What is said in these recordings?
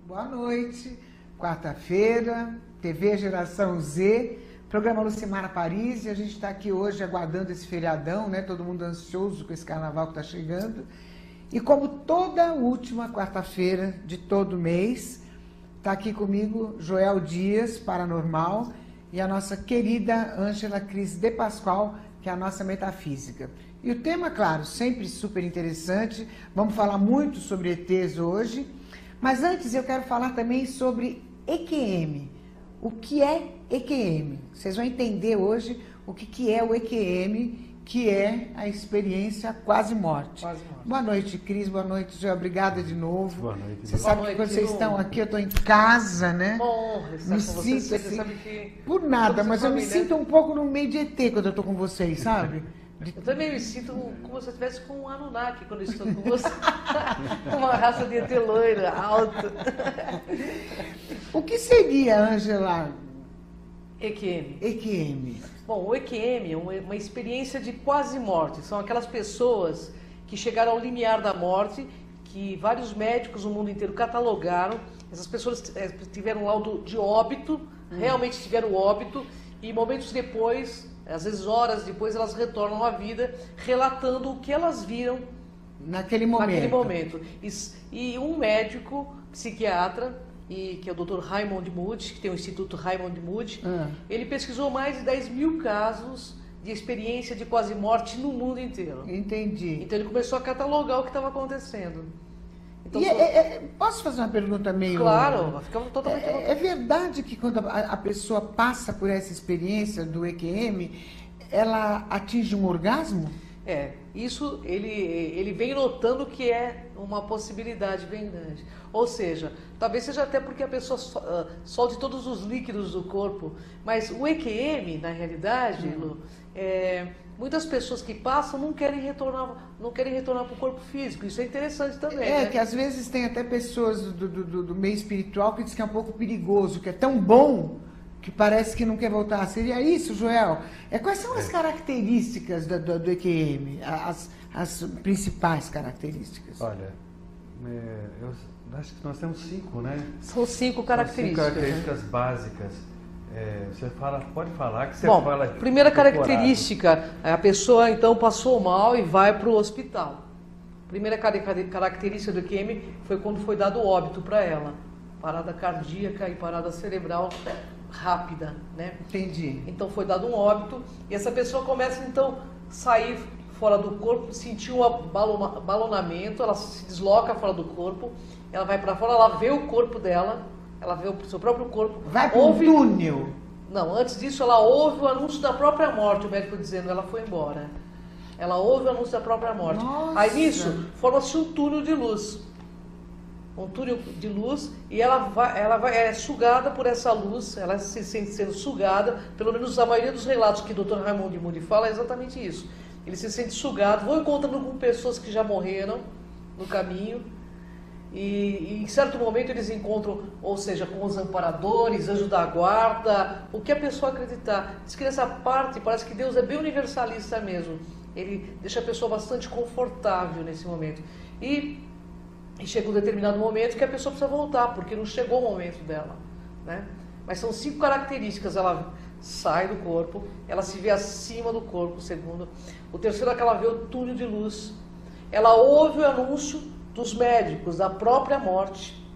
Boa noite, quarta-feira, TV Geração Z, programa Lucimara Paris, e a gente está aqui hoje aguardando esse feriadão, né? Todo mundo ansioso com esse carnaval que está chegando. E como toda última quarta-feira de todo mês, está aqui comigo Joel Dias, Paranormal, e a nossa querida Ângela Cris de Pascoal, que é a nossa metafísica. E o tema, claro, sempre super interessante, vamos falar muito sobre ETs hoje, mas antes eu quero falar também sobre EQM. O que é EQM? Vocês vão entender hoje o que é o EQM, que é a experiência quase morte. Boa noite, Cris. Boa noite, Joel. Obrigada de novo. Boa noite. Você sabe que quando vocês estão aqui, eu estou em casa, né? Uma honra estar me com sinto vocês. assim, Sabe que por nada, mas eu me família. sinto um pouco no meio de ET quando eu estou com vocês, sabe? Eu também me sinto como se eu estivesse com um Anunnaki quando eu estou com você. Uma raça de ET loira, alta. O que seria, Ângela, EQM. EQM? Bom, o EQM é uma experiência de quase morte. São aquelas pessoas que chegaram ao limiar da morte, que vários médicos no mundo inteiro catalogaram. Essas pessoas tiveram laudo de óbito, realmente tiveram óbito, e momentos depois, às vezes horas depois, elas retornam à vida, relatando o que elas viram Naquele momento. E um médico, psiquiatra, que é o Dr. Raymond Moody, que tem o Instituto Raymond Moody, ele pesquisou mais de 10 mil casos de experiência de quase morte no mundo inteiro. Entendi. Então ele começou a catalogar o que estava acontecendo. Então, posso fazer uma pergunta meio... Claro, ficava totalmente... É verdade que quando a pessoa passa por essa experiência do EQM, ela atinge um orgasmo? Isso ele vem notando que é uma possibilidade bem grande. Ou seja, talvez seja até porque a pessoa solte todos os líquidos do corpo, mas o EQM, na realidade, Lu, muitas pessoas que passam não querem retornar para o corpo físico. Isso é interessante também. né? Que às vezes tem até pessoas do meio espiritual que dizem que é um pouco perigoso, que é tão bom que parece que não quer voltar. Seria isso, Joel? Quais são as características do EQM? As principais características? Olha, eu acho que nós temos 5, né? São 5 características. 5 características básicas. Você pode falar que você Bom, fala... primeira decorado. característica, a pessoa então passou mal e vai para o hospital. Primeira característica do EQM foi quando foi dado óbito para ela. Parada cardíaca e parada cerebral rápida, né? Entendi. Então foi dado um óbito e essa pessoa começa então a sair fora do corpo, sentir um balonamento, ela se desloca fora do corpo, ela vai para fora, ela vê o corpo dela, ela vê o seu próprio corpo. Vai para um túnel? Não, antes disso ela ouve o anúncio da própria morte, o médico dizendo ela foi embora. Ela ouve o anúncio da própria morte. Nossa. Aí nisso forma-se um túnel de luz. Um túnel de luz, e ela é sugada por essa luz, ela se sente sendo sugada, pelo menos a maioria dos relatos que o Dr. Raymond Moody fala é exatamente isso. Ele se sente sugado, vão encontrando com pessoas que já morreram no caminho, e em certo momento eles encontram, ou seja, com os amparadores, anjos da guarda, o que a pessoa acreditar. Diz que nessa parte parece que Deus é bem universalista mesmo, ele deixa a pessoa bastante confortável nesse momento. E chega um determinado momento que a pessoa precisa voltar, porque não chegou o momento dela, né? Mas são 5 características. Ela sai do corpo, ela se vê acima do corpo, segundo. O terceiro é que ela vê o túnel de luz. Ela ouve o anúncio dos médicos, da própria morte.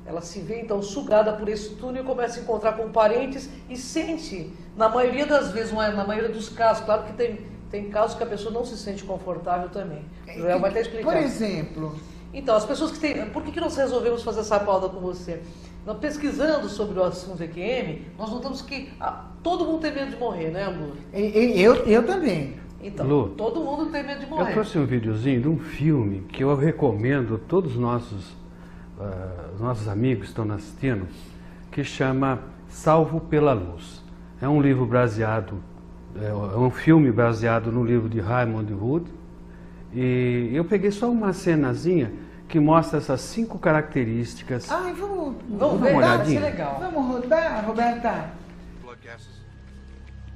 Ela se vê, então, sugada por esse túnel e começa a encontrar com parentes e sente, na maioria das vezes, na maioria dos casos, claro que tem casos que a pessoa não se sente confortável também. O Joel vai até explicar. Por exemplo? Então, as pessoas que têm... Por que nós resolvemos fazer essa pauta com você? Nós, pesquisando sobre o assunto EQM, nós notamos que todo mundo tem medo de morrer, né, Lu? Eu também. Então, Lu, todo mundo tem medo de morrer. eu trouxe um videozinho de um filme que eu recomendo a todos os nossos amigos que estão assistindo, que chama Salvo pela Luz. É um livro baseado... É um filme baseado no livro de Raymond Moody, e eu peguei só uma cenazinha que mostra essas 5 características. Vamos dar uma olhadinha? Vai ser legal. Vamos rodar, Roberta? Blood gases.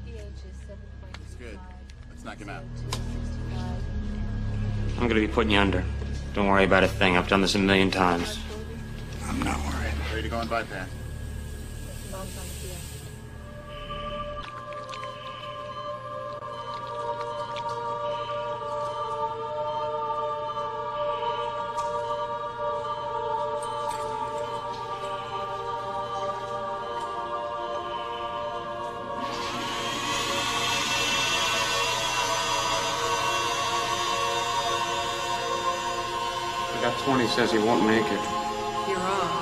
It's good. Let's knock him out. I'm gonna be putting you under. Don't worry about a thing. I've done this a million times. I'm not worried. Ready to go on bypass? I got 20, says he won't make it. You're wrong.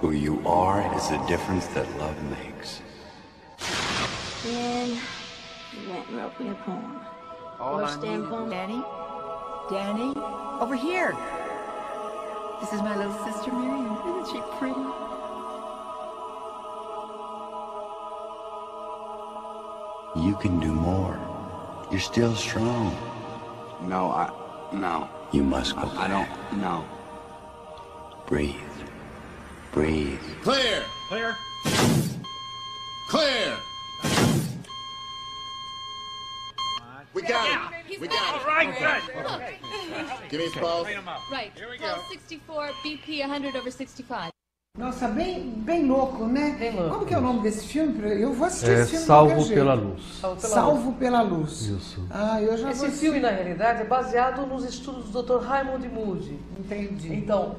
Who you are is the difference that love makes. Then you went and wrote me a poem. What's damn poem? Danny? Danny? Over here! This is my little sister Miriam. Isn't she pretty? You can do more. You're still strong. No, no. You must go I back. don't, no. Breathe. Breathe. Clear! Clear. Clear! We got it. We got it. All right, good. Give me his pulse. Right. Here we go. 64, BP 100/65. Nossa, bem louco, né? Bem louco. Como que é o nome desse filme? Eu vou assistir É esse filme de Salvo qualquer jeito. pela Luz. Salvo pela Luz. Isso. Ah, eu já vou Esse filme, na realidade, é baseado nos estudos do Dr. Raymond Moody. Entendi. Então,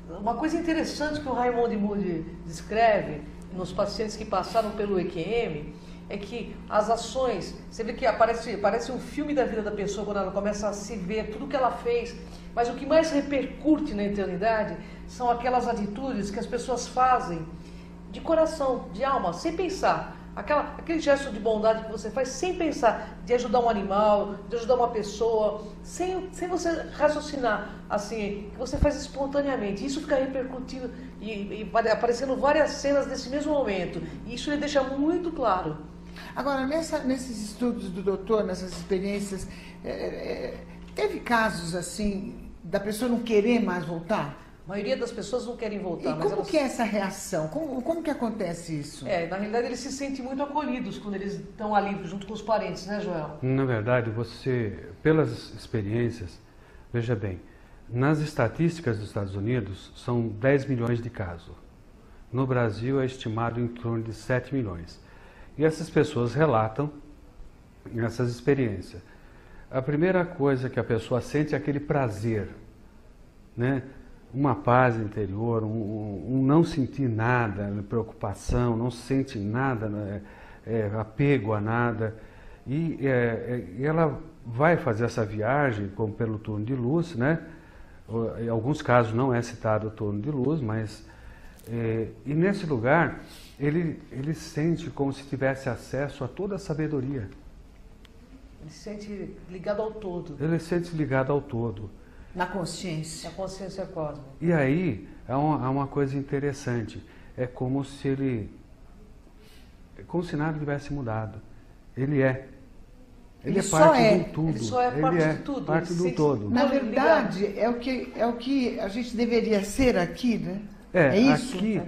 uma coisa interessante que o Raymond Moody descreve nos pacientes que passaram pelo EQM é que as ações, você vê que parece um filme da vida da pessoa quando ela começa a se ver tudo que ela fez, mas o que mais repercute na eternidade são aquelas atitudes que as pessoas fazem de coração, de alma, sem pensar. Aquele gesto de bondade que você faz sem pensar, de ajudar um animal, de ajudar uma pessoa, sem você raciocinar, assim, que você faz espontaneamente. Isso fica repercutindo e aparecendo várias cenas desse mesmo momento. E isso ele deixa muito claro. Agora, nesses estudos do doutor, nessas experiências, teve casos assim, da pessoa não querer mais voltar? A maioria das pessoas não querem voltar. E mas como elas... que é essa reação? Como que acontece isso? Na realidade eles se sentem muito acolhidos quando eles estão ali junto com os parentes, né, Joel? Na verdade, você, pelas experiências, veja bem, nas estatísticas dos Estados Unidos são 10 milhões de casos. No Brasil é estimado em torno de 7 milhões. E essas pessoas relatam essas experiências. A primeira coisa que a pessoa sente é aquele prazer, né? Uma paz interior, um não sentir nada, preocupação, não sente nada, apego a nada. E ela vai fazer essa viagem como pelo túnel de luz, né? Em alguns casos não é citado o túnel de luz, mas... e nesse lugar, ele sente como se tivesse acesso a toda a sabedoria. Ele se sente ligado ao todo. Ele se sente ligado ao todo. Na consciência. Na consciência cósmica. E aí, há uma coisa interessante. É como se como se nada tivesse mudado. Ele é. Ele é parte do tudo. Ele só é parte de tudo. Parte do todo. Na verdade, é o que a gente deveria ser aqui, né? É isso? Aqui,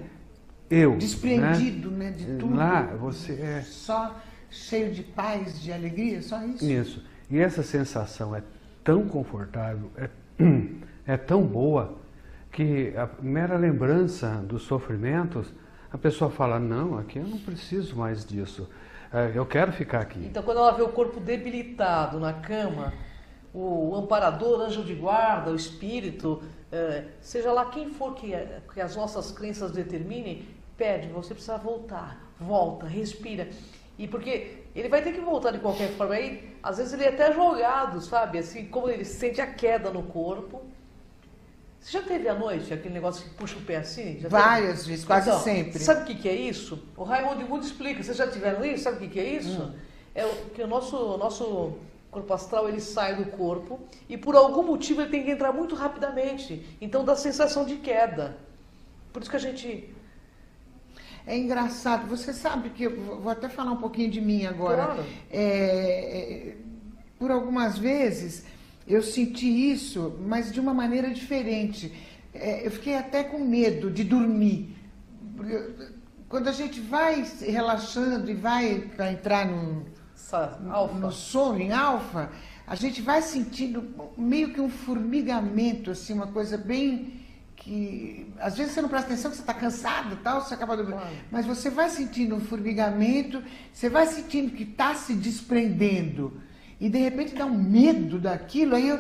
eu. Desprendido, né, de tudo. Lá, você é... Só cheio de paz, de alegria, só isso? Isso. E essa sensação é tão confortável, é tão boa, que a mera lembrança dos sofrimentos, a pessoa fala, não, aqui eu não preciso mais disso, eu quero ficar aqui. Então, quando ela vê o corpo debilitado na cama, o amparador, anjo de guarda, o espírito, seja lá quem for que as nossas crenças determinem, pede, você precisa voltar, volta, respira. E porque ele vai ter que voltar de qualquer forma, aí às vezes ele é até jogado, sabe? Assim, como ele sente a queda no corpo, Você já teve à noite aquele negócio que puxa o pé assim? Já Várias teve? vezes, quase Então, sempre. Sabe o que é isso? O Raimundo Wood explica. Vocês já tiveram isso? Sabe o que é isso? É que o nosso corpo astral, ele sai do corpo e por algum motivo ele tem que entrar muito rapidamente. Então dá sensação de queda. Por isso que a gente... É engraçado. Você sabe que eu vou até falar um pouquinho de mim agora. Claro. Por algumas vezes eu senti isso, mas de uma maneira diferente. Eu fiquei até com medo de dormir. Quando a gente vai se relaxando e vai para entrar no sono, em alfa, a gente vai sentindo meio que um formigamento, assim, uma coisa bem que... Às vezes você não presta atenção, que você está cansado e tal, você acaba dormindo. Claro. Mas você vai sentindo um formigamento, você vai sentindo que está se desprendendo. E de repente dá um medo daquilo, aí eu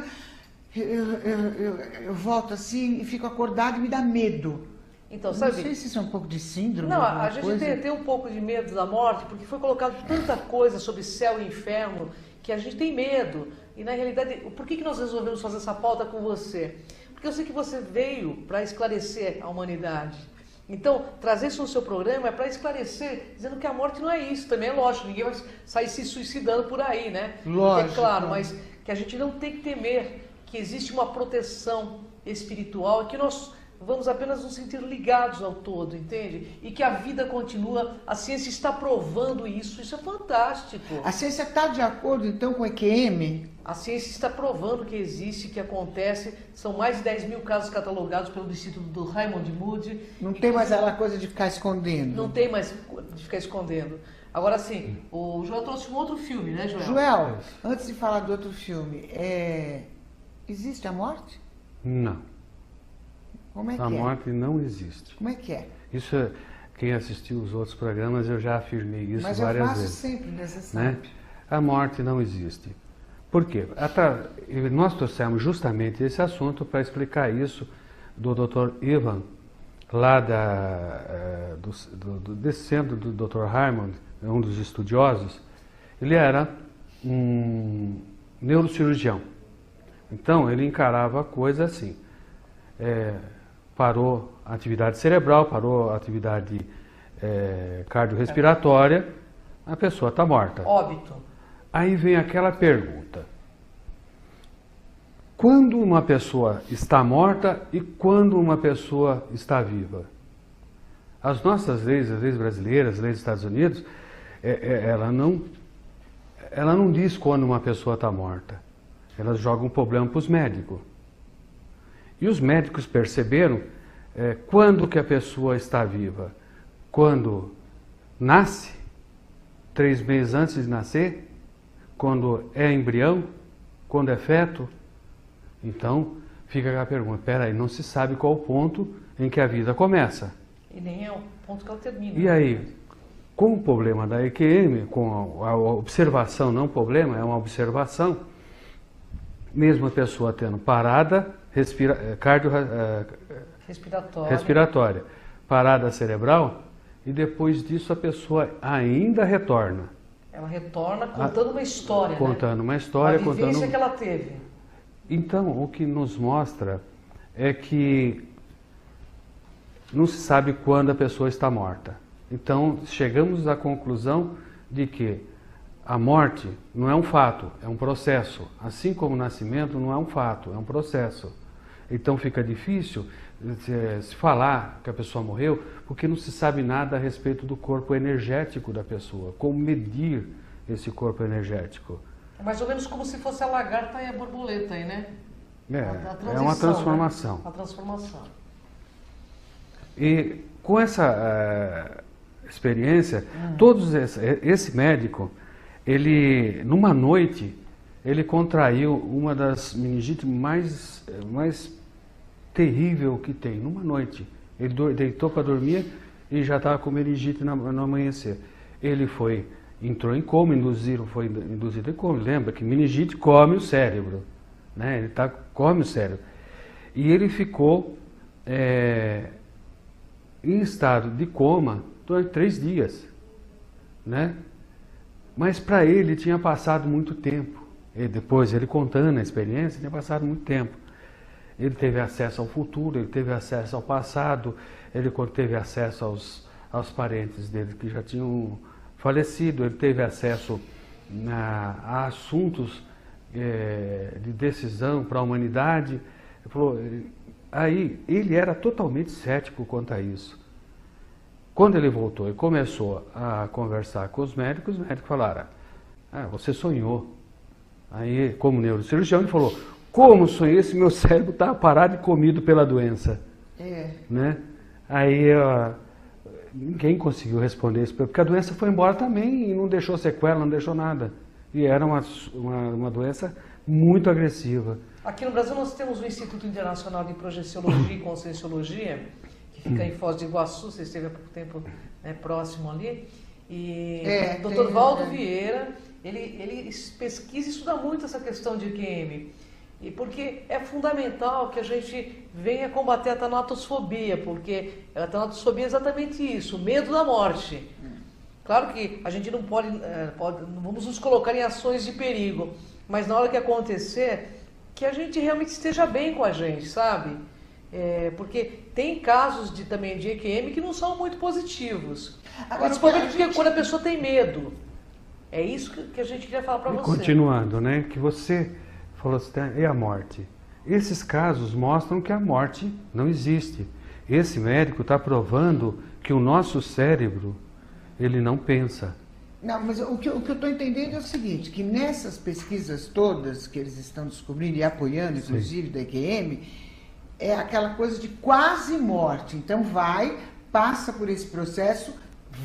volto assim e fico acordado e me dá medo. Então, não sabe, sei se isso é um pouco de síndrome. Não, a gente tem um pouco de medo da morte, porque foi colocado tanta coisa sobre céu e inferno que a gente tem medo. E na realidade, por que nós resolvemos fazer essa pauta com você? Porque eu sei que você veio para esclarecer a humanidade. Então, trazer isso no seu programa é para esclarecer, dizendo que a morte não é isso, também é lógico, ninguém vai sair se suicidando por aí, né? Lógico. É claro, mas que a gente não tem que temer, que existe uma proteção espiritual e que nós vamos apenas nos sentir ligados ao todo, entende? E que a vida continua, a ciência está provando isso é fantástico. A ciência está de acordo, então, com o EQM? A ciência está provando que existe, que acontece, são mais de 10 mil casos catalogados pelo Instituto do Raymond Moody. Não tem mais aquela coisa de ficar escondendo. Não tem mais de ficar escondendo. Agora sim, o Joel trouxe um outro filme, né, Joel? Joel, antes de falar do outro filme, existe a morte? Não. Como é que a morte não existe. Como é que é? Isso, quem assistiu os outros programas, eu já afirmei isso várias vezes. Mas eu faço sempre, necessário. Né? A morte não existe. Por quê? Nós trouxemos justamente esse assunto para explicar isso do Dr. Ivan, lá desse centro do Dr. Raymond, um dos estudiosos. Ele era um neurocirurgião. Então, ele encarava a coisa assim. Parou a atividade cerebral, parou a atividade cardiorrespiratória, a pessoa está morta. Óbito. Aí vem aquela pergunta. Quando uma pessoa está morta e quando uma pessoa está viva? As nossas leis, as leis brasileiras, as leis dos Estados Unidos, ela não diz quando uma pessoa está morta. Elas jogam um problema para os médicos. E os médicos perceberam quando que a pessoa está viva. Quando nasce, 3 meses antes de nascer, quando é embrião, quando é feto. Então, fica aquela pergunta, peraí, não se sabe qual o ponto em que a vida começa. E nem é o ponto que ela termina. E aí, com o problema da EQM, com a observação, não problema, é uma observação, mesmo a pessoa tendo parada respiratória, parada cerebral, e depois disso a pessoa ainda retorna. Ela retorna contando uma história, contando né? Uma história, a vivência contando... que ela teve. Então, o que nos mostra é que não se sabe quando a pessoa está morta. Então, chegamos à conclusão de que a morte não é um fato, é um processo. Assim como o nascimento não é um fato, é um processo. Então fica difícil se falar que a pessoa morreu, porque não se sabe nada a respeito do corpo energético da pessoa, como medir esse corpo energético. É mais ou menos como se fosse a lagarta e a borboleta aí, né? É uma transformação. Né? Uma transformação. E com essa experiência, esse médico, ele, numa noite, ele contraiu uma das meningites mais terrível que tem, numa noite. Ele deitou para dormir e já estava com meningite no amanhecer. Ele entrou em coma, foi induzido em coma. Lembra que meningite come o cérebro, né? Ele come o cérebro. E ele ficou em estado de coma durante 3 dias, né? Mas para ele tinha passado muito tempo. E depois, ele contando a experiência, tinha passado muito tempo. ele teve acesso ao futuro, ele teve acesso ao passado, ele teve acesso aos parentes dele que já tinham falecido, ele teve acesso a assuntos de decisão para a humanidade. Ele falou, aí ele era totalmente cético quanto a isso. Quando ele voltou e começou a conversar com os médicos falaram, você sonhou. Aí, como neurocirurgião, ele falou, como sonhei se meu cérebro estava parado e comido pela doença? Né? Aí ninguém conseguiu responder isso, porque a doença foi embora também e não deixou sequela, não deixou nada. E era uma doença muito agressiva. Aqui no Brasil nós temos o Instituto Internacional de Projeciologia e Conscienciologia, que fica em Foz do Iguaçu, você esteve há pouco tempo próximo ali. E o Dr. Valdo Vieira, ele pesquisa e estuda muito essa questão de EQM. E porque é fundamental que a gente venha combater a tanatosfobia, porque a tanatosfobia é exatamente isso, o medo da morte. Claro que a gente não não vamos nos colocar em ações de perigo, mas na hora que acontecer, que a gente realmente esteja bem com a gente, sabe? Porque tem casos também de EQM que não são muito positivos. Agora, principalmente quando a pessoa tem medo. É isso que a gente queria falar para você. Continuando, né? Que você falou assim, e a morte? Esses casos mostram que a morte não existe. Esse médico está provando que o nosso cérebro, ele não pensa. Não, mas o que eu estou entendendo é o seguinte, que nessas pesquisas todas que eles estão descobrindo e apoiando, inclusive, da EQM, é aquela coisa de quase morte. Então passa por esse processo,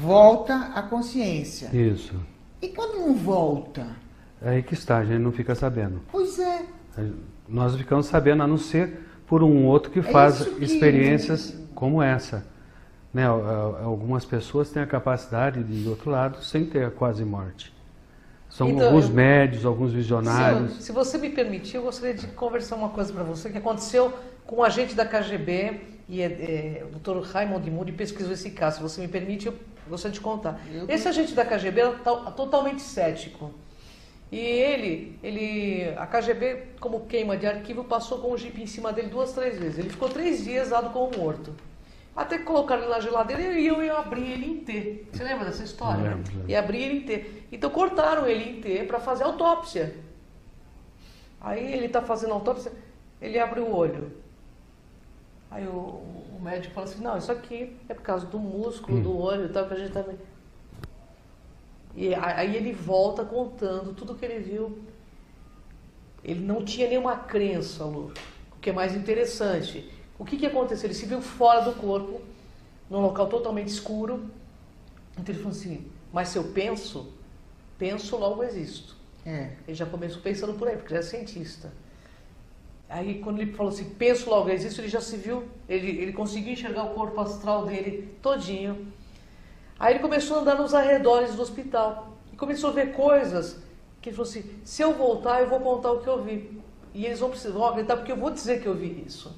volta à consciência. Isso. E quando não volta? É aí que está, a gente não fica sabendo. Pois é. Nós ficamos sabendo, a não ser por um outro que faz experiências como essa. Né? Algumas pessoas têm a capacidade de ir do outro lado sem ter a quase morte. São então, alguns médios, alguns visionários. Se você me permitir, eu gostaria de conversar uma coisa para você que aconteceu com um agente da KGB e o Dr. Raymond Moody pesquisou esse caso. Se você me permite, eu gostaria de contar. Esse agente da KGB era totalmente cético. E a KGB, como queima de arquivo, passou com o jipe em cima dele 2, 3 vezes. Ele ficou 3 dias dado como morto. Até que colocaram ele na geladeira e eu abri ele em T. Você lembra dessa história? Lembro. E abri ele em T. Então cortaram ele em T para fazer autópsia. Aí ele está fazendo autópsia, ele abre o olho. Aí o médico fala assim, não, isso aqui é por causa do músculo, do olho e tal, que a gente também... E aí ele volta contando tudo que ele viu. Ele não tinha nenhuma crença, Lu, o que é mais interessante. O que aconteceu? Ele se viu fora do corpo, num local totalmente escuro. Então ele falou assim, mas se eu penso, logo existo. Ele já começou pensando por aí, porque ele é cientista. Aí quando ele falou assim, penso, logo existo, ele já se viu, ele conseguiu enxergar o corpo astral dele todinho. Aí ele começou a andar nos arredores do hospital e começou a ver coisas que ele falou assim, se eu voltar, eu vou contar o que eu vi. E eles vão acreditar porque eu vou dizer que eu vi isso.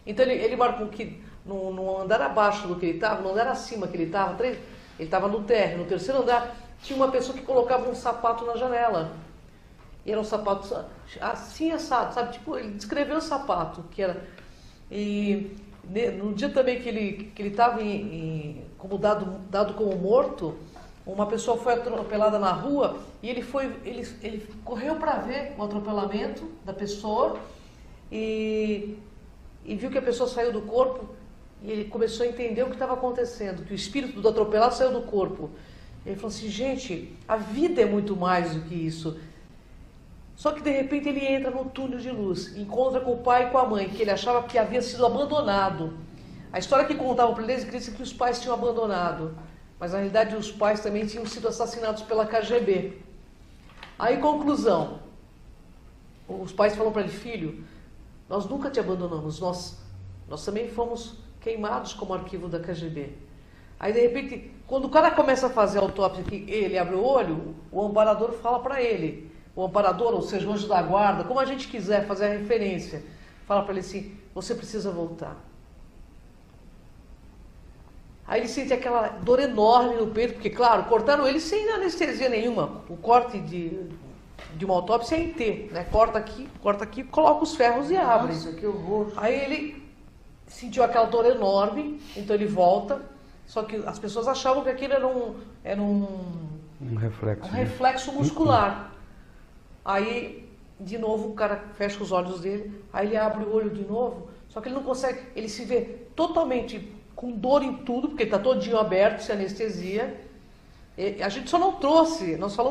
Então ele marcou que no andar abaixo do que ele estava, no andar acima que ele estava no térreo, no terceiro andar, tinha uma pessoa que colocava um sapato na janela. E era um sapato assim assado, sabe? Tipo, ele descreveu o sapato, que era... E no dia também que ele estava como dado como morto, uma pessoa foi atropelada na rua e ele correu para ver o atropelamento da pessoa e viu que a pessoa saiu do corpo e ele começou a entender o que estava acontecendo, que o espírito do atropelado saiu do corpo. Ele falou assim, gente, a vida é muito mais do que isso. Só que de repente ele entra no túnel de luz, encontra com o pai e com a mãe, que ele achava que havia sido abandonado. A história que contavam para eles disse que os pais tinham abandonado, mas na realidade os pais também tinham sido assassinados pela KGB. Aí, conclusão, os pais falam para ele, filho, nós nunca te abandonamos, nós também fomos queimados como arquivo da KGB. Aí, de repente, quando o cara começa a fazer a autópsia, que ele abre o olho, o amparador fala para ele, o amparador, ou seja, o anjo da guarda, como a gente quiser fazer a referência, fala para ele assim, você precisa voltar. Aí ele sente aquela dor enorme no peito, porque, claro, cortaram ele sem anestesia nenhuma. O corte de uma autópsia é em T, né? Corta aqui, coloca os ferros e abre. Nossa, que horror. Aí ele sentiu aquela dor enorme, então ele volta, só que as pessoas achavam que aquilo era um reflexo muscular. Aí, de novo, o cara fecha os olhos dele, aí ele abre o olho de novo, só que ele não consegue, ele se vê totalmente com dor em tudo, porque ele está todinho aberto, sem anestesia. E a gente só não trouxe, nós só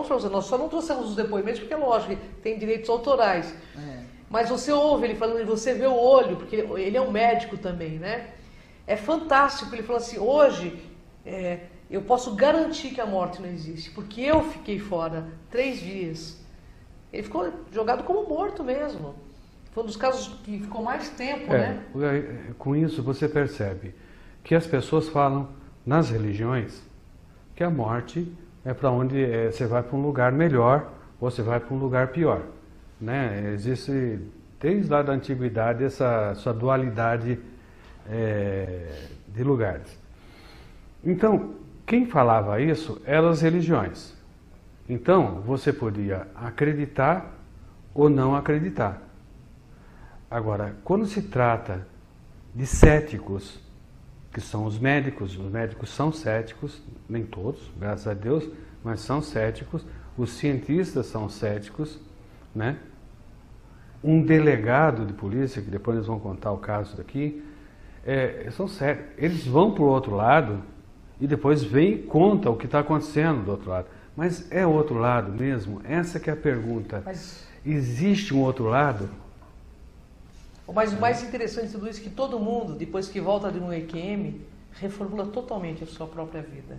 não trouxemos os depoimentos, porque é lógico, tem direitos autorais. Mas você ouve ele falando, você vê o olho, porque ele é um médico também, né? É fantástico, ele falou assim, hoje eu posso garantir que a morte não existe, porque eu fiquei fora 3 dias. Ele ficou jogado como morto mesmo. Foi um dos casos que ficou mais tempo, né? Com isso você percebe que as pessoas falam nas religiões que a morte é para onde você vai para um lugar melhor ou você vai para um lugar pior, né? Existe desde lá da antiguidade essa dualidade de lugares. Então, quem falava isso eram as religiões. Então, você podia acreditar ou não acreditar. Agora, quando se trata de céticos, que são os médicos são céticos, nem todos, graças a Deus, mas são céticos, os cientistas são céticos, né? Um delegado de polícia, que depois eles vão contar o caso daqui, são céticos. Eles vão para o outro lado e depois vêm e contam o que está acontecendo do outro lado. Mas é o outro lado mesmo? Essa que é a pergunta. Existe um outro lado? Mas o mais interessante de tudo isso é que todo mundo, depois que volta de um EQM, reformula totalmente a sua própria vida.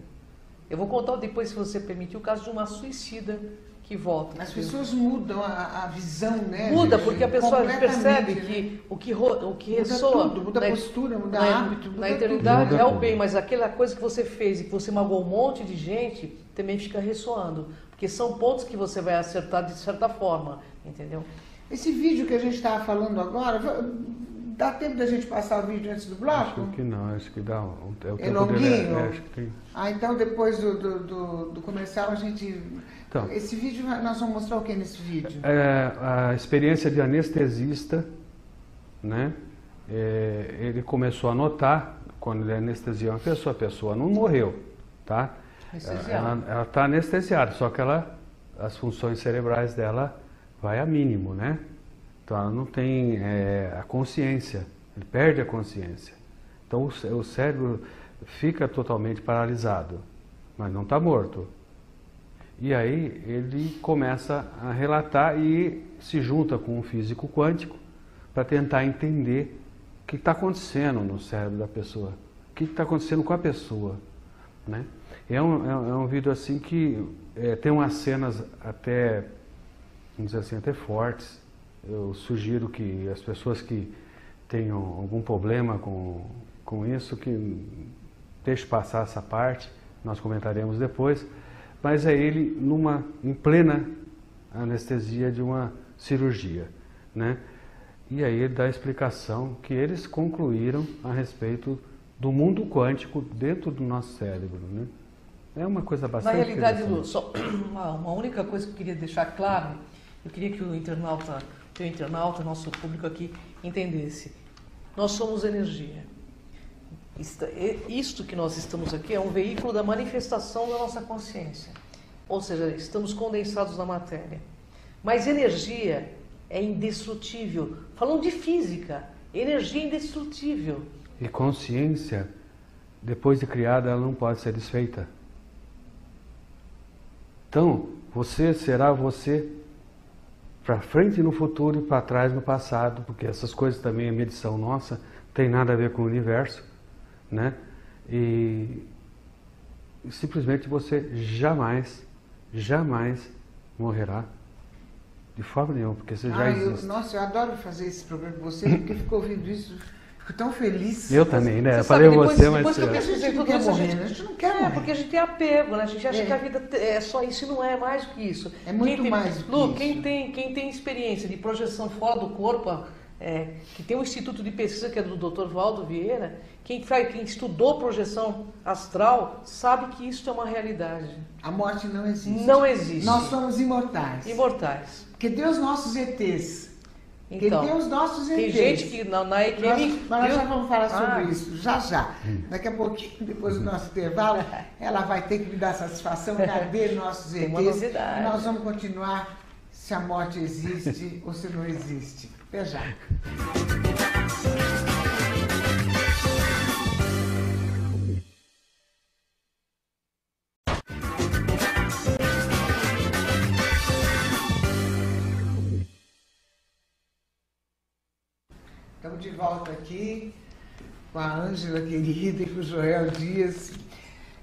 Eu vou contar depois, se você permitir, o caso de uma suicida que volta. As pessoas mudam a visão, né? Muda, porque a pessoa percebe que o que ressoa... Muda a postura, muda hábito, muda na eternidade tudo. É o bem, mas aquela coisa que você fez e que você magoou um monte de gente, também fica ressoando. Porque são pontos que você vai acertar de certa forma, entendeu? Esse vídeo que a gente estava falando agora, dá tempo da gente passar o vídeo antes do bloco? Acho que não, acho que dá É longuinho? Acho que tem. Então depois do comercial a gente... Então, esse vídeo, nós vamos mostrar o que nesse vídeo? A experiência de anestesista, né? Ele começou a notar, quando ele anestesia uma pessoa, a pessoa não morreu, tá? Ela está anestesiada, só que as funções cerebrais dela vai a mínimo, né? Então ela não tem a consciência, ele perde a consciência. Então o cérebro fica totalmente paralisado, mas não está morto. E aí ele começa a relatar e se junta com um físico quântico para tentar entender o que está acontecendo no cérebro da pessoa, o que está acontecendo com a pessoa, né? É um vídeo assim que tem umas cenas até, vamos dizer assim, até fortes. Eu sugiro que as pessoas que tenham algum problema com isso, que deixe passar essa parte, nós comentaremos depois. Mas é ele em plena anestesia de uma cirurgia, né? E aí ele dá a explicação que eles concluíram a respeito do mundo quântico dentro do nosso cérebro, né? É uma coisa bastante... Na realidade, Lu, só uma única coisa que eu queria deixar claro, eu queria que o internauta, nosso público aqui, entendesse. Nós somos energia. Isto que nós estamos aqui é um veículo da manifestação da nossa consciência. Ou seja, estamos condensados na matéria. Mas energia é indestrutível. Falando de física, energia é indestrutível. E consciência, depois de criada, ela não pode ser desfeita. Então, você será você para frente no futuro e para trás no passado, porque essas coisas também é medição nossa, tem nada a ver com o universo, né? E simplesmente você jamais morrerá de forma nenhuma, porque você já existe. Nossa, eu adoro fazer esse programa com você, porque fico ouvindo isso, fico tão feliz. Eu também, né? Eu falei você, mas... Depois que eu pesquisei tudo isso, a gente não quer morrer. Porque a gente tem apego, né? A gente acha que a vida é só isso e não é mais do que isso. É muito mais do que Lu, isso. quem tem experiência de projeção fora do corpo, que tem um instituto de pesquisa que é do Dr. Valdo Vieira, quem estudou projeção astral sabe que isso é uma realidade. A morte não existe. Não existe. Nós somos imortais. Imortais. Que dê os nossos ETs. Então, que dê os nossos ETs. Tem gente que na EQM... Nós já vamos falar sobre isso, já. Daqui a pouquinho, depois do nosso intervalo, ela vai ter que me dar satisfação. Cadê nossos ETs? Uma novidade. Nós vamos continuar se a morte existe ou se não existe. Até já. Estamos de volta aqui com a Ângela querida e com o Joel Dias.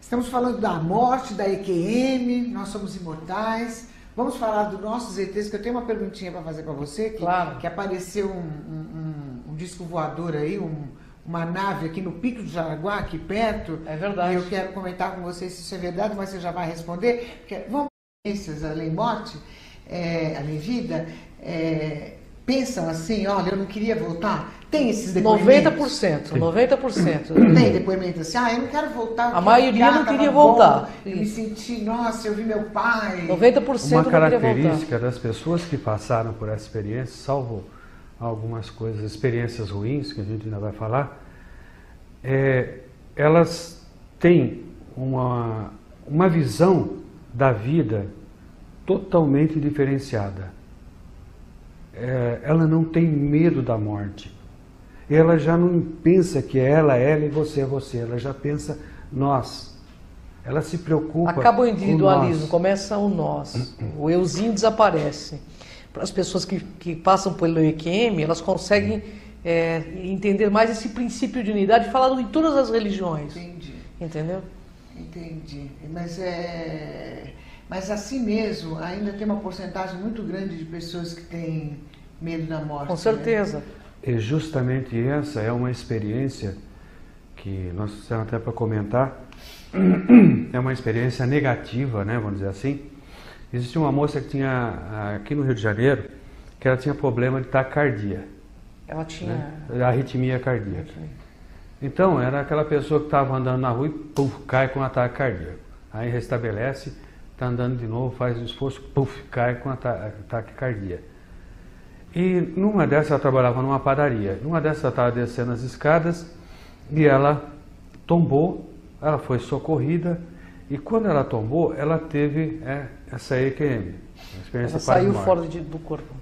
Estamos falando da morte, da EQM, nós somos imortais. Vamos falar dos nossos ETs, que eu tenho uma perguntinha para fazer para você. Que apareceu um disco voador aí, uma nave aqui no Pico do Jaraguá, aqui perto. É verdade. E eu quero comentar com você se isso é verdade, mas você já vai responder. Porque vamos experiências além morte, além vida, pensam assim, olha, eu não queria voltar. Tem esses depoimentos? 90%. Tem depoimento assim, eu não quero voltar. A maioria não queria voltar. Eu me senti, nossa, eu vi meu pai. 90% Uma característica das pessoas que passaram por essa experiência, salvo algumas coisas, experiências ruins, que a gente ainda vai falar, elas têm uma visão da vida totalmente diferenciada. Ela não tem medo da morte. Ela já não pensa que ela e você é você. Ela já pensa nós. Ela se preocupa. Acaba o individualismo, começa o nós. O euzinho desaparece. Para as pessoas que passam pelo EQM, elas conseguem entender mais esse princípio de unidade falado em todas as religiões. Entendi. Entendeu? Entendi. Mas assim mesmo, ainda tem uma porcentagem muito grande de pessoas que têm medo da morte. Com certeza. Né? E justamente essa é uma experiência que nós precisamos até para comentar. É uma experiência negativa, né, vamos dizer assim. Existia uma moça que tinha, aqui no Rio de Janeiro, que ela tinha problema de taquicardia. Ela tinha... Né? Arritmia cardíaca. Então, era aquela pessoa que estava andando na rua e cai com um ataque cardíaco. Aí restabelece, está andando de novo, faz um esforço, cai com um ataque cardíaco. E numa dessas ela trabalhava numa padaria. Numa dessas ela estava descendo as escadas e ela tombou, ela foi socorrida e quando ela tombou, ela teve essa EQM. Ela saiu fora do corpo.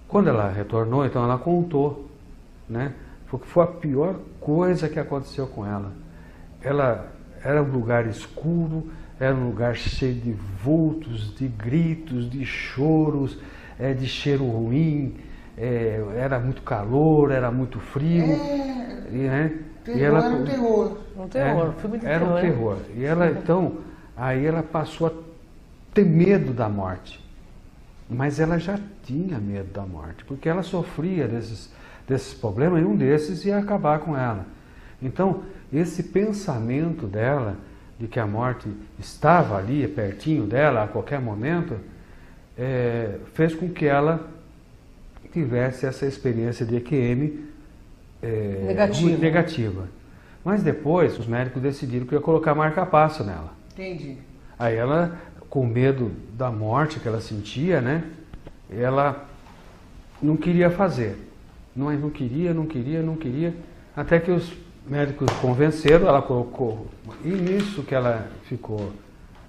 Quando ela retornou, então ela contou, né? Foi a pior coisa que aconteceu com ela. Ela era um lugar escuro, era um lugar cheio de vultos, de gritos, de choros, de cheiro ruim, era muito calor, era muito frio. Era um terror. Era um terror. E ela, então, aí ela passou a ter medo da morte. Mas ela já tinha medo da morte, porque ela sofria desses problemas e um desses ia acabar com ela. Então, esse pensamento dela, de que a morte estava ali, pertinho dela, a qualquer momento, fez com que ela tivesse essa experiência de EQM negativa. Mas depois, os médicos decidiram que ia colocar marca-passo nela. Entendi. Aí ela, com medo da morte que ela sentia, né? Ela não queria fazer. Não queria. Até que os médicos convenceram, ela colocou. E nisso que ela ficou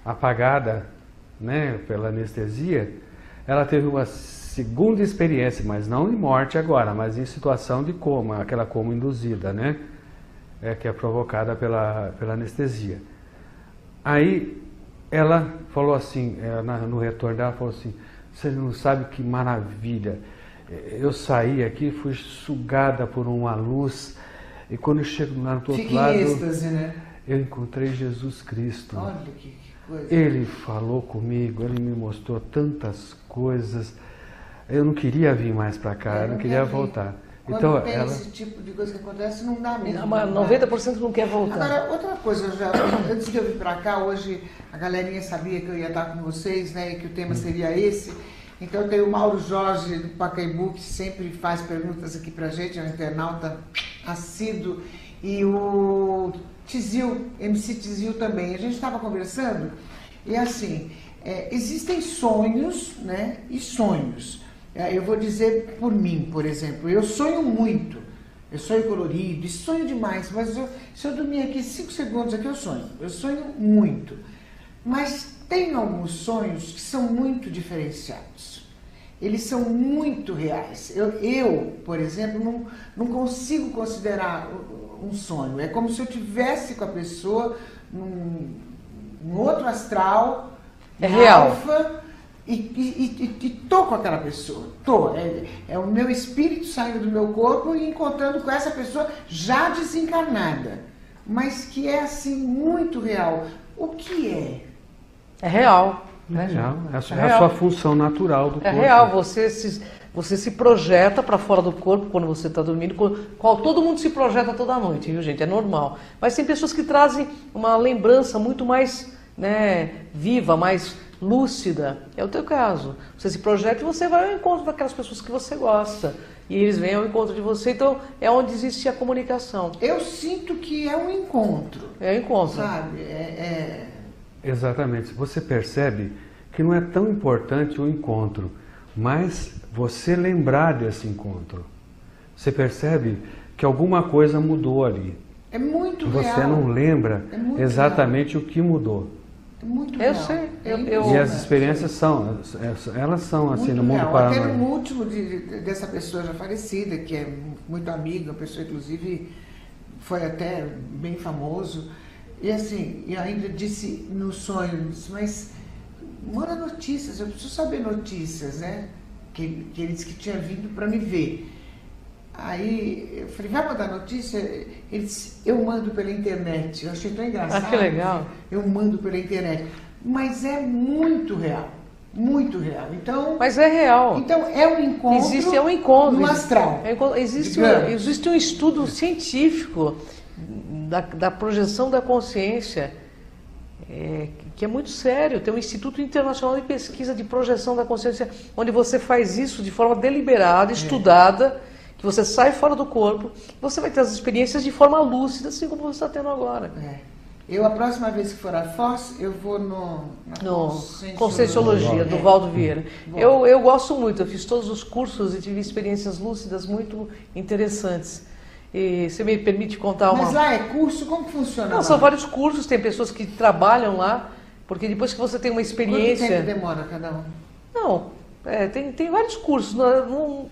apagada, né, pela anestesia, ela teve uma segunda experiência, mas não em morte agora, mas em situação de coma, aquela coma induzida, né? Que é provocada pela anestesia. Aí ela falou assim, no retorno dela, falou assim, você não sabe que maravilha, eu saí aqui, fui sugada por uma luz, e quando eu chego lá do outro lado, êxtase, né? Eu encontrei Jesus Cristo. Olha que coisa. Ele falou comigo, ele me mostrou tantas coisas. Eu não queria vir mais para cá, eu não queria voltar. Quando então, tem esse tipo de coisa que acontece, não dá mesmo. Mas 90% não quer voltar. Agora, outra coisa, antes de eu vir para cá, hoje a galerinha sabia que eu ia estar com vocês, né, e que o tema seria esse. Então tem o Mauro Jorge do Pacaembu, que sempre faz perguntas aqui pra gente, é um internauta assíduo, e o Tizil, MC Tizil também. A gente estava conversando e assim, existem sonhos, né, e sonhos. Eu vou dizer por mim, por exemplo, eu sonho muito, eu sonho colorido, e sonho demais, mas se eu dormir aqui 5 segundos aqui eu sonho muito. Mas tem alguns sonhos que são muito diferenciados, eles são muito reais. Eu por exemplo, não consigo considerar um sonho, é como se eu estivesse com a pessoa num outro astral, real. Alfa, e tô com aquela pessoa, é o meu espírito saindo do meu corpo e encontrando com essa pessoa já desencarnada, mas que é assim muito real. O que é? É real. É real. É a sua função natural do corpo. É real, você se projeta para fora do corpo quando você está dormindo, todo mundo se projeta toda noite, viu gente? É normal. Mas tem pessoas que trazem uma lembrança muito mais, né, viva, mais lúcida. É o teu caso. Você se projeta e você vai ao encontro daquelas pessoas que você gosta. E eles vêm ao encontro de você, então é onde existe a comunicação. Eu sinto que é um encontro. É um encontro. Sabe? Exatamente. Você percebe que não é tão importante o encontro, mas você lembrar desse encontro. Você percebe que alguma coisa mudou ali. É muito real. Você não lembra exatamente o que mudou. É muito real. Eu sei. E as experiências elas são assim muito no mundo real. paranormal. Até no último dessa pessoa já falecida, que é muito amiga, uma pessoa inclusive foi até bem famoso. E assim, e ainda disse no sonho, mas manda notícias, eu preciso saber notícias, né? Que ele disse que tinha vindo para me ver. Aí eu falei, vai mandar notícia? Ele disse, eu mando pela internet. Eu achei tão engraçado. Ah, que legal. Eu mando pela internet. Mas é muito real. Muito real. Então, mas é real. Então é um encontro. É um encontro no astral. Existe um estudo científico da projeção da consciência, que é muito sério. Tem um Instituto Internacional de Pesquisa de Projeção da Consciência, onde você faz isso de forma deliberada, estudada, que você sai fora do corpo, você vai ter as experiências de forma lúcida, assim como você está tendo agora. Eu, a próxima vez que for a Foz, eu vou na Conscienciologia, do Valdo Vieira. Eu gosto muito, eu fiz todos os cursos e tive experiências lúcidas muito interessantes. E você me permite contar uma... Mas lá é curso? Como que funciona? Não, são vários cursos, tem pessoas que trabalham lá, porque depois que você tem uma experiência... Quanto tempo demora cada um? Não, tem vários cursos,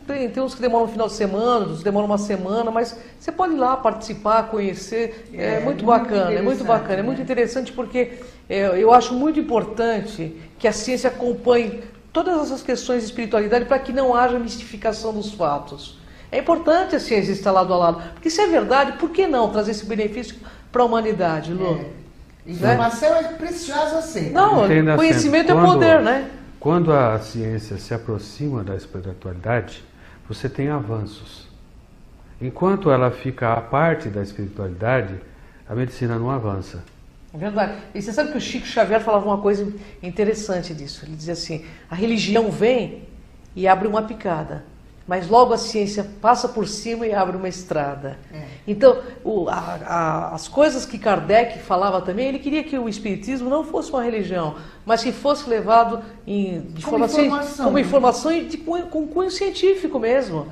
tem uns que demoram um final de semana, outros demoram uma semana, mas você pode ir lá participar, conhecer, é muito bacana, é muito interessante porque eu acho muito importante que a ciência acompanhe todas essas questões de espiritualidade para que não haja mistificação dos fatos. É importante a ciência estar lado a lado, porque se é verdade, por que não trazer esse benefício para a humanidade, Lu? Informação é preciosa sempre. Não, conhecimento é poder, né? Quando a ciência se aproxima da espiritualidade, você tem avanços. Enquanto ela fica à parte da espiritualidade, a medicina não avança. É verdade. E você sabe que o Chico Xavier falava uma coisa interessante disso. Ele dizia assim, a religião vem e abre uma picada, mas logo a ciência passa por cima e abre uma estrada. Então, as coisas que Kardec falava também, ele queria que o espiritismo não fosse uma religião, mas que fosse levado como informação e com cunho científico mesmo,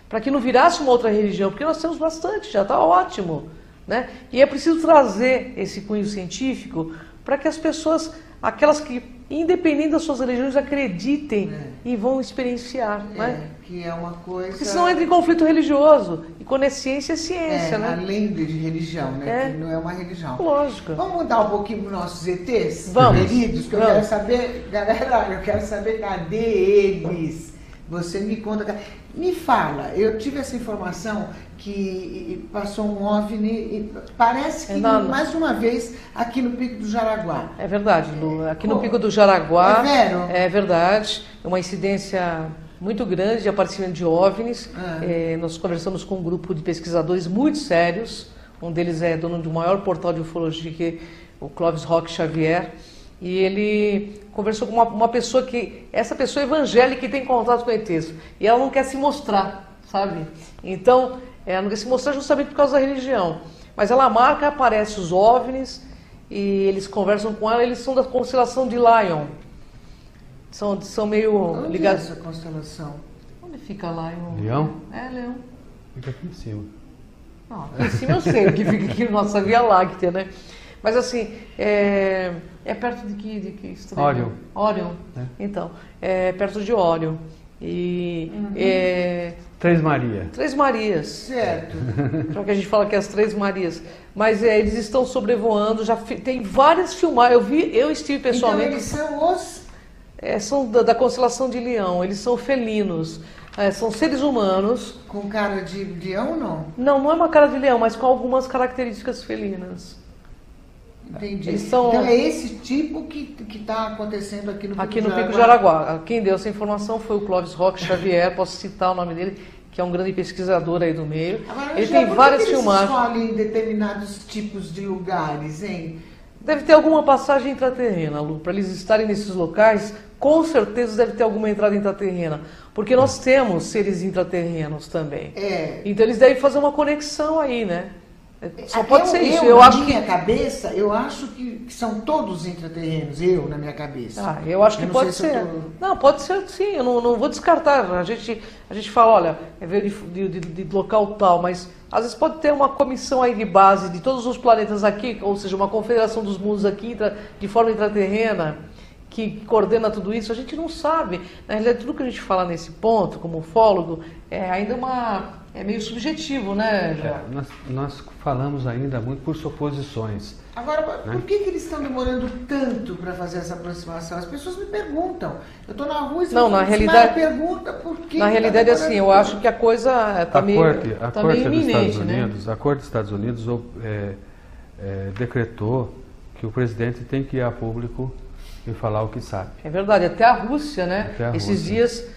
para que não virasse uma outra religião, porque nós temos bastante, já está ótimo, né? E é preciso trazer esse cunho científico para que as pessoas, aquelas que, independente das suas religiões, acreditem e vão experienciar, né? Que é uma coisa... Porque senão entra em conflito religioso. E quando é ciência, é ciência, né? Além de religião, né? Que não é uma religião. Lógico. Vamos mudar um pouquinho para os nossos ETs? Vamos. Queridos, que eu quero saber... Galera, eu quero saber cadê eles? Você me conta... Me fala, eu tive essa informação que passou um OVNI e parece que mais uma vez aqui no Pico do Jaraguá. É verdade, Lu. Aqui no Pico do Jaraguá... É verdade. É uma incidência muito grande de aparecimento de OVNIs. Nós conversamos com um grupo de pesquisadores muito sérios. Um deles é dono do maior portal de ufologia, que é o Clóvis Roque Xavier. E ele conversou com uma pessoa que... Essa pessoa é evangélica que tem contato com ETs. E ela não quer se mostrar, sabe? Então, ela não quer se mostrar justamente por causa da religião. Mas ela marca, aparece os OVNIs, e eles conversam com ela, eles são da constelação de Lion. São meio Onde ligados... é essa constelação? Onde fica Lion? Leão? É, Leão. Fica aqui em cima. Não, aqui em cima eu sei, que fica aqui na nossa Via Láctea, né? Mas assim, é perto de que estrela? Orion. Orion. É. Então, é perto de Orion. E Três Maria. Três Marias. Certo. Só que a gente fala que é as Três Marias. Mas eles estão sobrevoando, tem várias filmagens. Eu estive pessoalmente. Então eles são os... São da constelação de Leão, eles são felinos. São seres humanos. Com cara de leão, não? Não é uma cara de leão, mas com algumas características felinas. Entendi. Eles são... Então é esse tipo que está acontecendo aqui no Pico Aqui do no Pico de Jaraguá. Quem deu essa informação foi o Clóvis Roque Xavier, posso citar o nome dele, que é um grande pesquisador aí do meio. Agora, ele já, tem várias eles filmagens. escolhem determinados tipos de lugares, hein? Deve ter alguma passagem intraterrena, Lu. Para eles estarem nesses locais, com certeza deve ter alguma entrada intraterrena. Porque nós temos seres intraterrenos também. Então eles devem fazer uma conexão aí, né? Só pode ser isso. Na minha cabeça, eu acho que são todos intraterrenos, na minha cabeça. Eu acho que pode ser. Não, pode ser sim, eu não vou descartar. A gente fala, olha, veio de local tal, mas às vezes pode ter uma comissão aí de base de todos os planetas aqui, ou seja, uma confederação dos mundos aqui de forma intraterrena, que coordena tudo isso, a gente não sabe. Na realidade, tudo que a gente fala nesse ponto, como ufólogo, é ainda é meio subjetivo, né, João? Nós falamos ainda muito por suposições. Agora, por que eles estão demorando tanto para fazer essa aproximação? As pessoas me perguntam. Eu estou na rua e na realidade, pergunta por que. Na realidade, assim, eu acho que a coisa está meio iminente, A Corte dos Estados Unidos decretou que o presidente tem que ir a público e falar o que sabe. É verdade, até a Rússia, né? Esses dias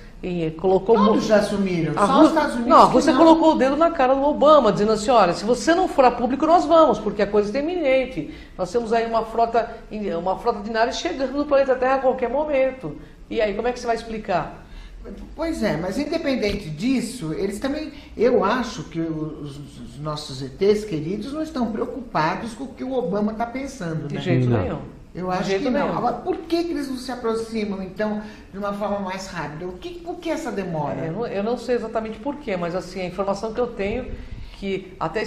colocou... Todos já assumiram, só os Estados Unidos. Não, a Rússia colocou o dedo na cara do Obama, dizendo assim, olha, se você não for a público, nós vamos, porque a coisa está iminente. Nós temos aí uma frota de naves chegando no planeta Terra a qualquer momento. E aí, como é que você vai explicar? Pois é, mas independente disso, eles também, eu acho que os nossos ETs queridos não estão preocupados com o que o Obama está pensando, De né? jeito nenhum. Eu acho que não. Agora, por que eles não se aproximam, então, de uma forma mais rápida? Por que essa demora? Eu não sei exatamente por quê, mas assim, a informação que eu tenho, que até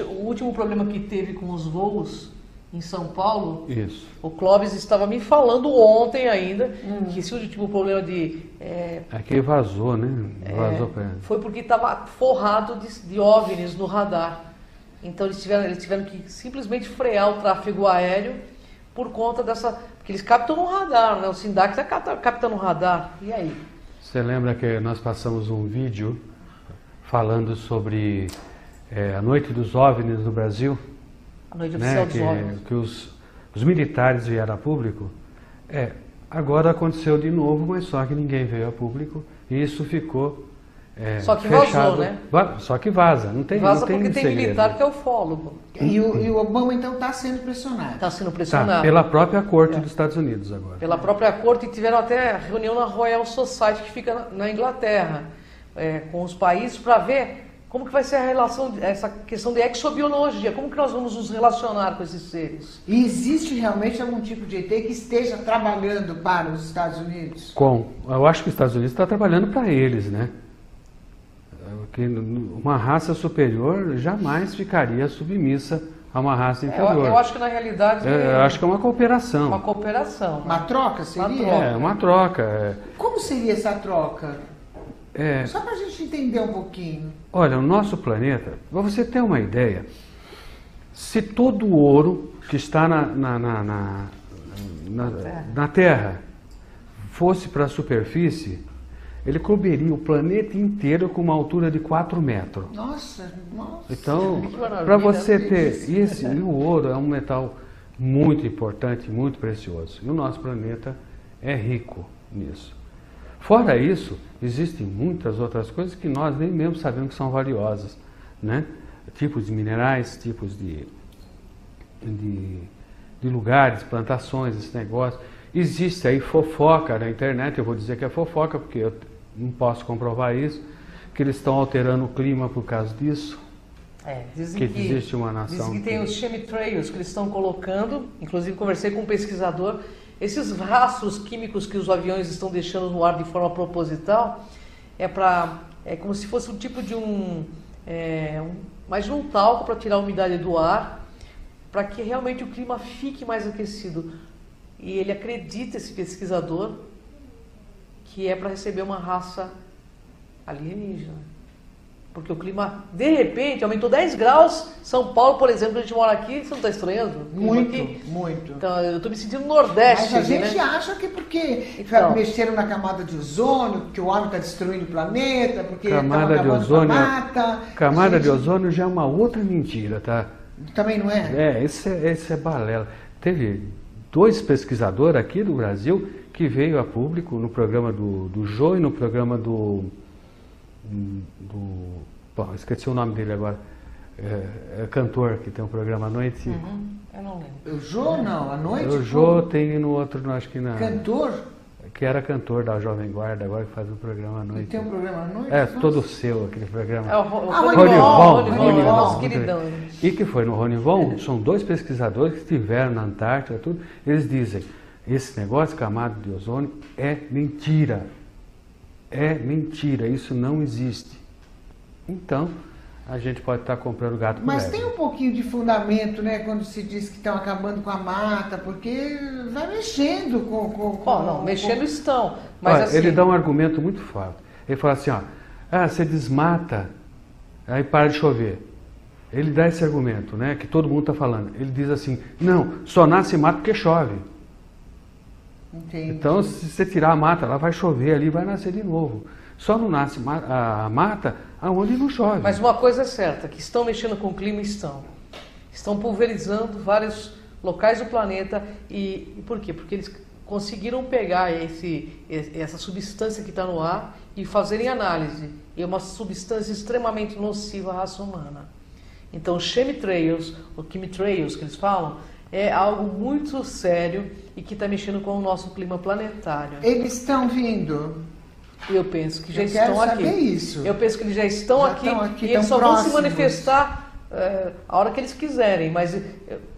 o último problema que teve com os voos em São Paulo, isso. O Clóvis estava me falando ontem ainda, que esse último problema de... Aqui vazou, né? Vazou foi porque estava forrado de OVNIs no radar. Então eles tiveram que simplesmente frear o tráfego aéreo por conta dessa... Porque eles captam no radar, né? O SINDAC capta no radar. E aí? Você lembra que nós passamos um vídeo falando sobre a Noite dos OVNIs no Brasil? A Noite Oficial dos OVNIs. Que os militares vieram a público. Agora aconteceu de novo, mas só que ninguém veio a público. E isso ficou só que fechado. Vazou, né? Só que vaza. Não tem porque tem segredo. militar que é ufólogo. E o Obama, então, está sendo pressionado. Está sendo pressionado. Pela própria Corte dos Estados Unidos agora. Pela própria Corte, e tiveram até reunião na Royal Society, que fica na Inglaterra, com os países, para ver como que vai ser a relação, essa questão de exobiologia, como que nós vamos nos relacionar com esses seres. E existe realmente algum tipo de ET que esteja trabalhando para os Estados Unidos? Eu acho que os Estados Unidos está trabalhando para eles, né? Que uma raça superior jamais ficaria submissa a uma raça inferior. Eu acho que na realidade... Eu acho que é uma cooperação. Uma cooperação. Uma troca seria? Uma troca. Como seria essa troca? Só para a gente entender um pouquinho. Olha, o nosso planeta, para você ter uma ideia, se todo o ouro que está na Terra fosse para a superfície, ele cobriria o planeta inteiro com uma altura de 4 metros. Nossa. Então, para você ter isso, e o ouro é um metal muito importante, muito precioso. E o nosso planeta é rico nisso. Fora isso, existem muitas outras coisas que nós nem mesmo sabemos que são valiosas, né? Tipos de minerais, tipos de de lugares, plantações, esse negócio. Existe aí fofoca na internet, eu vou dizer que é fofoca, porque eu não posso comprovar isso, que eles estão alterando o clima por causa disso. Dizem que existe uma nação. Dizem que tem os chemtrails que eles estão colocando, inclusive conversei com um pesquisador, esses rastros químicos que os aviões estão deixando no ar de forma proposital, é como se fosse um tipo de mais um talco para tirar a umidade do ar, para que realmente o clima fique mais aquecido. E ele acredita, esse pesquisador, que é para receber uma raça alienígena. Porque o clima, de repente, aumentou 10 graus. São Paulo, por exemplo, a gente mora aqui, você não está estranhando? Muito, aqui? muito. Então, eu estou me sentindo no Nordeste. Mas a gente né? acha que porque Então, mexeram na camada de ozônio, porque o homem está destruindo o planeta, porque Camada de ozônio, com a mata. camada de ozônio já é uma outra mentira, tá? Também não é? Esse é balela. Teve 2 pesquisadores aqui do Brasil que veio a público no programa do Jô e no programa bom, esqueci o nome dele agora. É cantor que tem um programa à noite. Eu não lembro. O Jô não, à noite? O Jô tem no outro, acho que na. Cantor? Que era cantor da Jovem Guarda, agora que faz um programa à noite. E tem um programa à noite? É, todo seu, aquele programa. É o Ronivon, nosso queridão. E que foi no Ronivon, são 2 pesquisadores que estiveram na Antártida, tudo. Eles dizem, esse negócio de camada de ozônio é mentira. É mentira, isso não existe. Então, a gente pode estar comprando gato por Mas lebre. tem um pouquinho de fundamento, né, quando se diz que estão acabando com a mata, porque vai mexendo mexendo estão. Mas Olha, assim, ele dá um argumento muito forte. Ele fala assim, você desmata, aí para de chover. Ele dá esse argumento, né, que todo mundo está falando. Ele diz assim, não, só nasce mato porque chove. Entendi. Então, se você tirar a mata, ela vai chover ali, vai nascer de novo. Só não nasce a mata aonde não chove. Mas uma coisa é certa, que estão mexendo com o clima, estão pulverizando vários locais do planeta. E por quê? Porque eles conseguiram pegar essa substância que está no ar e fazerem análise. E é uma substância extremamente nociva à raça humana. Então, chemtrails, ou chemtrails que eles falam, é algo muito sério e que está mexendo com o nosso clima planetário. Eles estão vindo. Eu penso que já Eu estão quero aqui. saber isso. Eu penso que eles já estão aqui e eles só vão se manifestar a hora que eles quiserem. Mas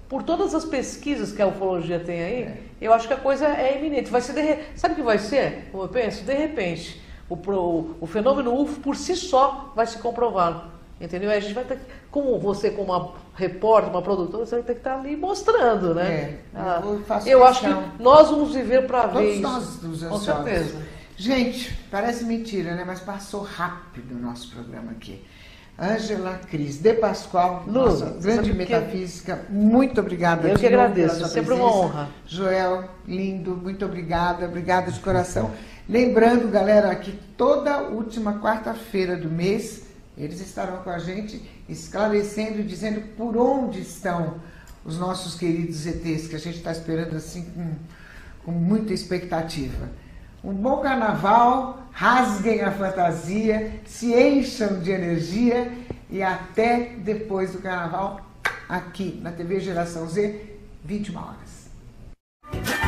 por todas as pesquisas que a ufologia tem aí, eu acho que a coisa é iminente. Vai ser sabe o que vai ser? Eu penso, de repente, o fenômeno UFO por si só vai se comprovar. Entendeu? Aí a gente vai ter, como você, como uma repórter, uma produtora, você vai ter que estar ali mostrando, né? Eu acho que nós vamos viver para ver isso. Todos nós com certeza. Gente, parece mentira, né? Mas passou rápido o nosso programa aqui. Ângela Cris de Pascoal, nossa grande metafísica, muito obrigada. Eu que agradeço, é sempre uma honra. Joel, lindo, muito obrigada de coração. Lembrando, galera, que toda última quarta-feira do mês, eles estarão com a gente esclarecendo e dizendo por onde estão os nossos queridos ETs, que a gente está esperando assim com muita expectativa. Um bom carnaval, rasguem a fantasia, se encham de energia e até depois do carnaval, aqui na TV Geração Z, 21 horas.